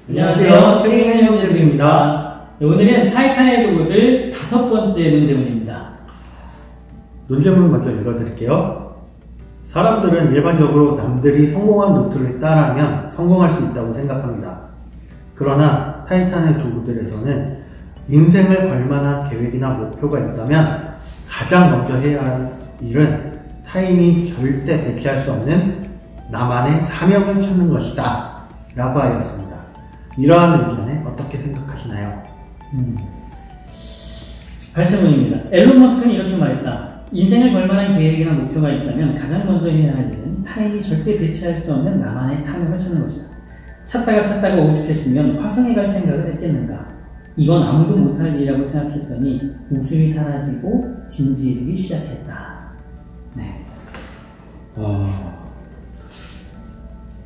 안녕하세요. 책임있는 형제들입니다. 오늘은 타이탄의 도구들 5번째 논제문입니다. 논제문 먼저 읽어드릴게요. 사람들은 일반적으로 남들이 성공한 루트를 따라하면 성공할 수 있다고 생각합니다. 그러나 타이탄의 도구들에서는 인생을 걸만한 계획이나 목표가 있다면 가장 먼저 해야 할 일은 타인이 절대 대체할 수 없는 나만의 사명을 찾는 것이다 라고 하였습니다. 이러한 의견에 어떻게 생각하시나요? 8차문입니다. 앨런 머스크는 이렇게 말했다. 인생을 걸만한 계획이나 목표가 있다면 가장 먼저 해야 할 일은 타인이 절대 대체할 수 없는 나만의 사명을 찾는 것이다. 찾다가 오죽했으면 화성에 갈 생각을 했겠는가. 이건 아무도 못할 일이라고 생각했더니 웃음이 사라지고 진지해지기 시작했다. 네.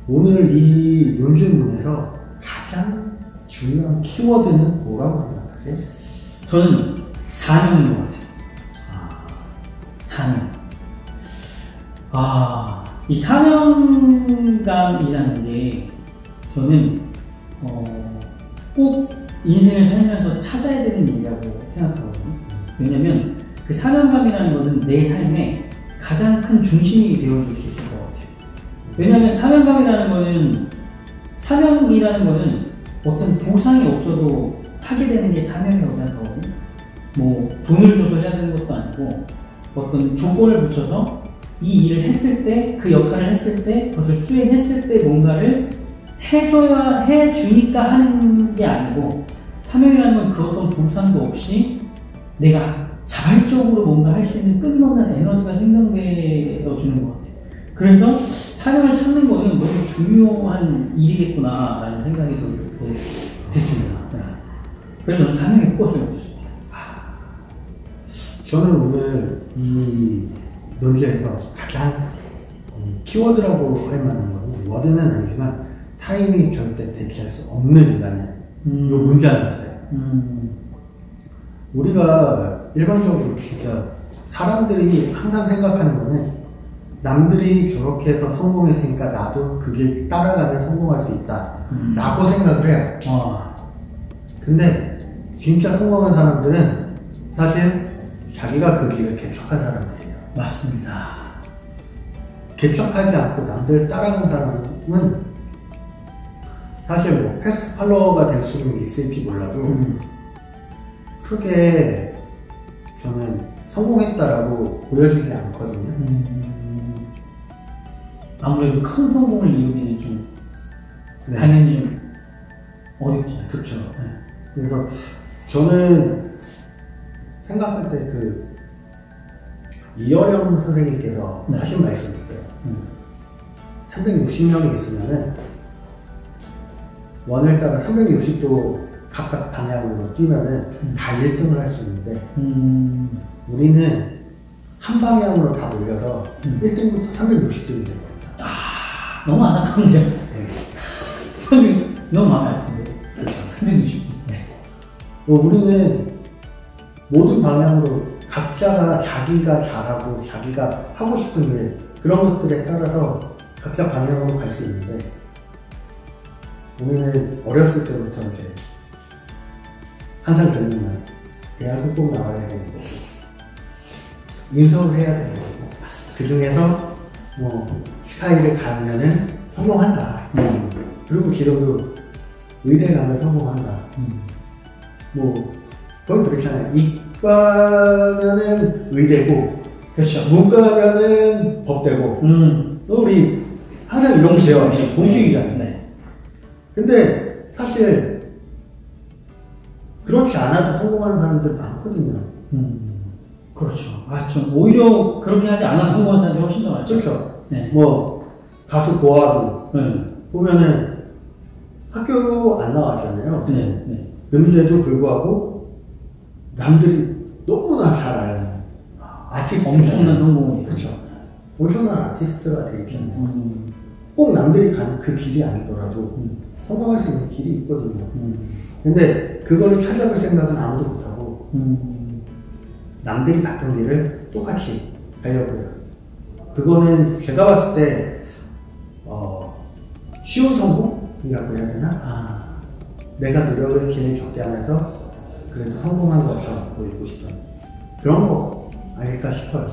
오늘 이 논문에서 가장 중요한 키워드는 뭐라고 생각하세요? 저는 사명인 것 같아요. 사명. 이 사명감이라는 게 저는 꼭 인생을 살면서 찾아야 되는 일이라고 생각하거든요. 왜냐면 그 사명감이라는 것은 내 삶의 가장 큰 중심이 되어줄 수 있을 것 같아요. 왜냐면 사명이라는 거는 어떤 보상이 없어도 하게 되는 게 사명이라고 생각하거든요. 뭐 돈을 줘서 해야 되는 것도 아니고 어떤 조건을 붙여서 이 일을 했을 때, 그 역할을 했을 때, 그것을 수행했을 때 뭔가를 해주니까 하는 게 아니고, 사명이라는 건 그 어떤 보상도 없이 내가 자발적으로 뭔가 할 수 있는 끊임없는 에너지가 생성되어 주는 것 같아요. 그래서 사명을 찾는 거는 너무 중요한 일이겠구나 라는 생각이 이렇게 됐습니다. 그래서 저는 사명에 포커스를 뒀습니다. 저는 오늘 이 논제에서 가장 키워드라고 할 만한 거는 워드는 아니지만 타인이 절대 대체할 수 없는 이라는 이 문장이었어요. 우리가 일반적으로 진짜 사람들이 항상 생각하는 거는 남들이 저렇게 해서 성공했으니까 나도 그 길 따라가면 성공할 수 있다 라고 생각을 해요. 근데 진짜 성공한 사람들은 사실 자기가 그 길을 개척한 사람들이에요. 맞습니다. 개척하지 않고 남들 따라간 사람은 사실 뭐 패스트 팔로워가 될 수는 있을지 몰라도 크게 저는 성공했다라고 보여지지 않거든요. 아무래도 큰 성공을 이루기는 좀 네. 당연히 좀 어렵죠. 그렇죠. 그래서 저는 생각할 때 이어령 선생님께서 하신 말씀이 있어요. 360명이 있으면은 원을 따라 360도 각각 방향으로 뛰면은 다 1등을 할 수 있는데 우리는 한 방향으로 다 몰려서 1등부터 360등이 된 겁니다. 너무 안타까운데요? 네. 너무 마음이 아픈데. 360등. 네. 우리는 모든 방향으로 각자가 자기가 잘하고 자기가 하고 싶은 일 그런 것들에 따라서 각자 방향으로 갈 수 있는데 우리는 어렸을 때부터 이제 항상 듣는 말 대학을 꼭 나와야 되는 거고 인서울 해야 되는 거고 그 중에서 뭐 스카이를 가면은 성공한다. 그리고 지금도 의대 가면 성공한다. 뭐 거의 그렇잖아요. 이과면은 의대고, 그렇죠. 문과면은 법대고, 우리 항상 이런 공식이잖아요. 네. 근데 사실 그렇지 않아도 성공하는 사람들 많거든요. 그렇죠. 맞죠. 오히려 그렇게 하지 않아 성공한 사람들이 훨씬 더 많죠. 그렇죠. 네. 뭐 가수 고아도 보면은 학교 안 나왔잖아요. 네. 그런데도 불구하고 남들이 너무나 잘 아는 아티스트 엄청난 성공이 그렇죠. 엄청난 아티스트가 되겠잖아요. 꼭 남들이 가는 그 길이 아니더라도 성공할 수 있는 길이 있거든요. 근데 그거를 찾아볼 생각은 아무도 못하고 남들이 갔던 길을 똑같이 가려고 해요. 그거는 제가 봤을 때 쉬운 성공이라고 해야 되나? 내가 노력을 제일 적게 하면서 그래도 성공한 것처럼 보이고 싶던 그런 거 아닐까 싶어요.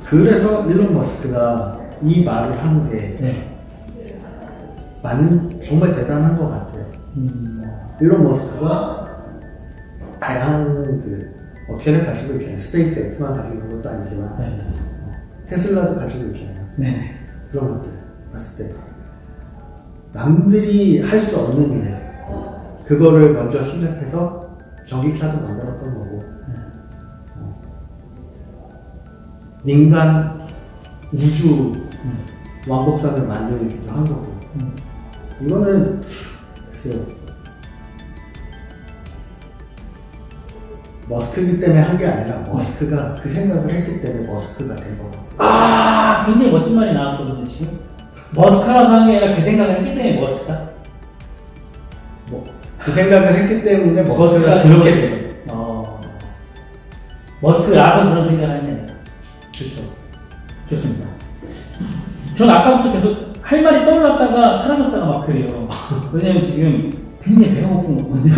그래서 일론 머스크가 이 말을 한 게 네. 정말 대단한 것 같아요. 일론 머스크가 다양한 그 업체를 가지고 있잖아요. 스페이스 X만 가지고 있는 것도 아니지만 네. 테슬라도 가지고 있잖아요. 네. 그런 것들 봤을 때 남들이 할 수 없는 일 그거를 먼저 시작해서 전기차도 만들었던 거고 민간 우주 왕복선을 만들기도 한 거고 이거는 글쎄요 머스크이기 때문에 한 게 아니라 머스크가 그 생각을 했기 때문에 머스크가 된 거 같아요. 아, 굉장히 멋진 말이 나왔거든요 지금. 머스크라서 한 게 아니라 그 생각을 했기 때문에 머스크다. 그 생각을 했기 때문에 머스크가 그렇게 된 거예요. 머스크라서 그런 생각을 하는 게 아니라. 그렇죠. 좋습니다. 전 아까부터 계속 할 말이 떠올랐다가 사라졌다가 막 그래요. 왜냐면 지금 굉장히 배가 고픈 거거든요.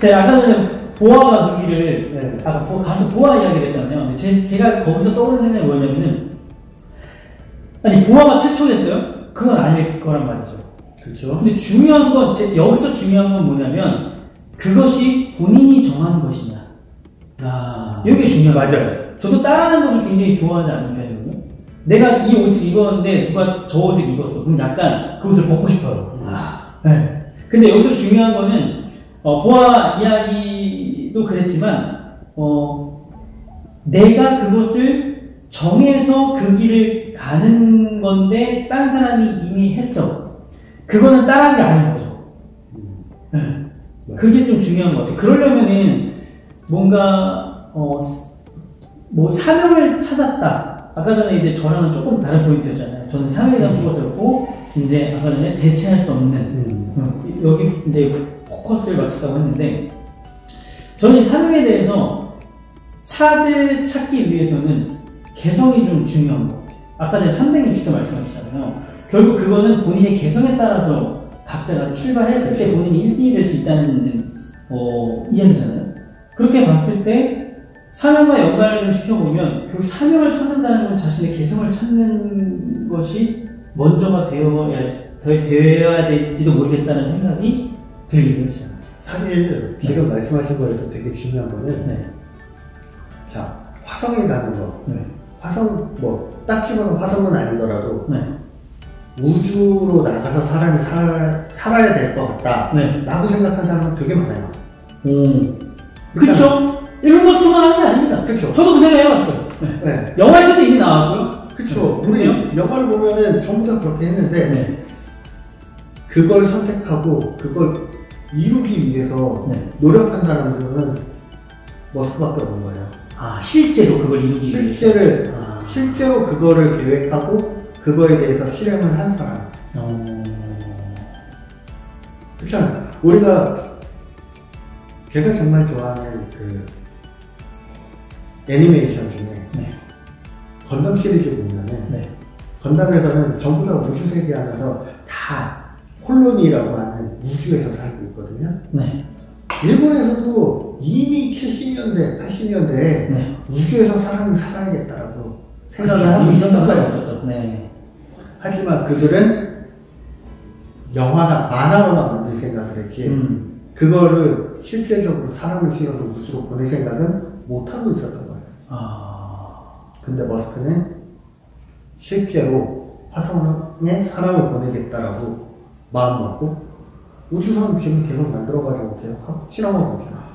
제가 아까 전에 보아가 무기를, 네. 아까 가서 보아 이야기를 했잖아요. 근데 제가 거기서 떠오르는 생각이 뭐냐면은, 아니, 보아가 최초였어요? 그건 아닐 거란 말이죠. 그렇죠. 근데 중요한 건, 여기서 중요한 건 뭐냐면, 그것이 본인이 정한 것이냐. 이게 중요한 거예요. 맞아요. 저도 따라하는 것을 굉장히 좋아하지 않는 편이거든요. 내가 이 옷을 입었는데 누가 저 옷을 입었어. 그럼 약간 그 옷을 벗고 싶어요. 네. 근데 여기서 중요한 거는 보아 이야기도 그랬지만 내가 그것을 정해서 그 길을 가는 건데 딴 사람이 이미 했어. 그거는 따라한 게 아닌 거죠. 네. 그게 좀 중요한 것 같아요. 그러려면은 뭔가 뭐 사명을 찾았다. 아까 전에 이제 저랑은 조금 다른 포인트였잖아요. 저는 사명에 대한 포커스였고 이제 아까 전에 대체할 수 없는 여기 이제 포커스를 맞췄다고 했는데 저는 이 사명에 대해서 찾기 위해서는 개성이 좀 중요한 것 같아요. 아까 전에 360도 말씀하셨잖아요. 결국 그거는 본인의 개성에 따라서 각자가 출발했을 때 본인이 1등이 될 수 있다는 이야기잖아요. 그렇게 봤을 때 사명과 연관을 좀 시켜보면 결국 사명을 찾는다는 건 자신의 개성을 찾는 것이 먼저가 되어야 될지도 모르겠다는 생각이 들기도 했어요. 사실 지금 말씀하신 거에서 되게 중요한 거는 자 화성에 가는 거 화성 뭐 딱 집어서 화성은 아니더라도 우주로 나가서 사람이 살아야 될 것 같다 라고 생각한 사람은 되게 많아요. 그쵸? 일론 머스크만 한 게 아닙니다. 그쵸? 저도 그 생각 해봤어요. 영화에서도 이미 나왔고요. 그쵸? 우리 영화를 보면은 전부 다 그렇게 했는데 그걸 선택하고 그걸 이루기 위해서 노력한 사람들은 머스크밖에 없는 거예요. 실제로 그걸 이루기 위해서? 실제로 그거를 계획하고 그거에 대해서 실행을 한 사람. 그렇잖아요. 제가 정말 좋아하는 그 애니메이션 중에 건담 시리즈 보면은 건담에서는 전부 다 우주 세계 하면서 다 콜로니라고 하는 우주에서 살고 있거든요. 일본에서도 이미 70년대, 80년대에 우주에서 사람이 살아야겠다라고 생각을 하고 있었던 거였었죠. 하지만 그들은 영화나 만화로만 만들 생각을 했지 그거를 실제적으로 사람을 실어서 우주로 보낼 생각은 못하고 있었던 거예요. 근데 머스크는 실제로 화성에 사람을 보내겠다라고 마음먹고 우주선 지금 계속 만들어가지고 계속 실험하고 있잖아요.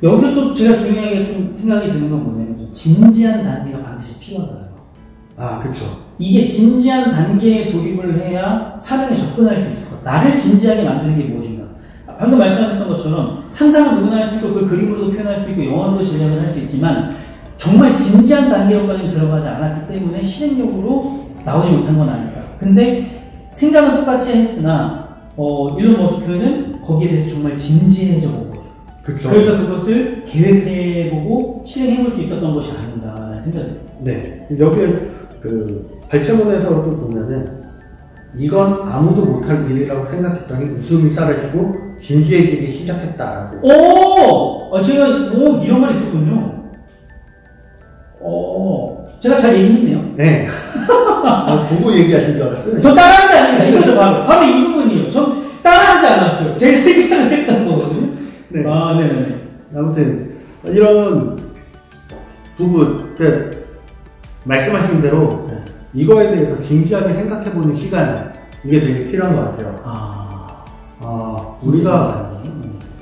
여기서 또 제가 중요하게 좀 생각이 드는 건 뭐냐면 진지한 단계가 반드시 필요하다는 거. 그렇죠. 이게 진지한 단계에 돌입을 해야 사명에 접근할 수 있을 것 같아요. 나를 진지하게 만드는 게 무엇인가. 방금 말씀하셨던 것처럼 상상은 누구나 할 수 있고 그걸 그림으로도 표현할 수 있고 영화로도 재현을 할 수 있지만 정말 진지한 단계로까지는 들어가지 않았기 때문에 실행력으로 나오지 못한 건 아닐까. 근데 생각은 똑같이 했으나 일론 머스크는 거기에 대해서 정말 진지해져 본 거죠. 그쵸. 그래서 그것을 계획해보고 실행해볼 수 있었던 것이 아닌가 생각이 듭니다. 네. 여기에 그 발췌문에서도 보면은 이건 아무도 못할 일이라고 생각했더니 웃음이 사라지고 진지해지기 시작했다라고. 제가 이런 말이 있었군요. 제가 잘 얘기했네요. 네. 보고 얘기하신 줄 알았어요. 저 따라한 게 아닙니다. 이거죠, 바로 이 부분이에요. 전 따라하지 않았어요. 제가 생각을 했던 거거든요. 네. 네네. 아무튼 이런 부분, 말씀하신 대로 네. 이거에 대해서 진지하게 생각해보는 시간, 이게 되게 필요한 것 같아요. 우리가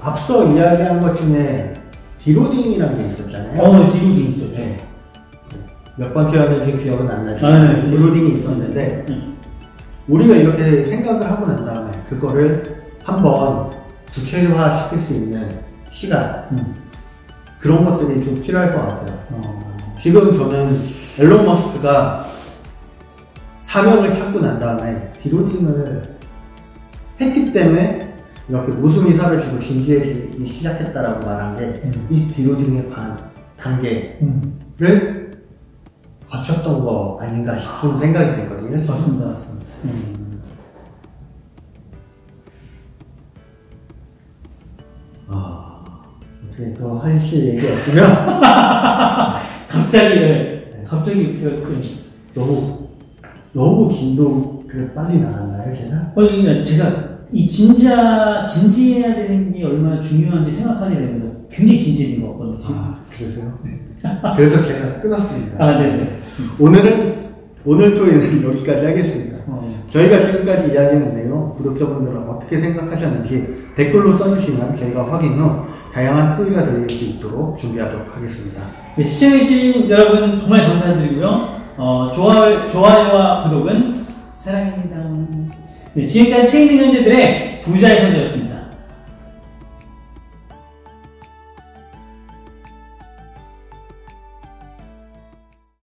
앞서 이야기한 것 중에 디로딩이라는 게 있었잖아요. 디로딩 있었죠. 네. 몇 번 태어난지 기억은 안 나지만 네. 디로딩이 있었는데 우리가 이렇게 생각을 하고 난 다음에 그거를 한번 구체화 시킬 수 있는 시간, 그런 것들이 좀 필요할 것 같아요. 지금 저는 앨런 머스크가 사명을 찾고 난 다음에 디로딩을 했기 때문에 이렇게 웃음이 사라지고 진지해지기 시작했다라고 말한 게 이 디로딩의 단계를 거쳤던 거 아닌가 싶은 생각이 들거든요. 맞습니다. 어떻게 더 하실 얘기 없으면 갑자기 너무 긴도 빨리 나갔나요, 제가? 제가 이 진지해야 되는 게 얼마나 중요한지 생각하게 됩니다. 굉장히 진지해진 것 같거든요. 그러세요? 네. 그래서 제가 끊었습니다. 네네. 오늘 토요일은 여기까지 하겠습니다. 저희가 지금까지 이야기한 내용, 구독자분들은 어떻게 생각하셨는지 댓글로 써주시면 저희가 확인 후 다양한 토의가 될 수 있도록 준비하도록 하겠습니다. 네, 시청해주신 여러분 정말 감사드리고요. 좋아요와 구독은 사랑입니다. 네, 지금까지 책임있는 형제들의 부자의 서재였습니다.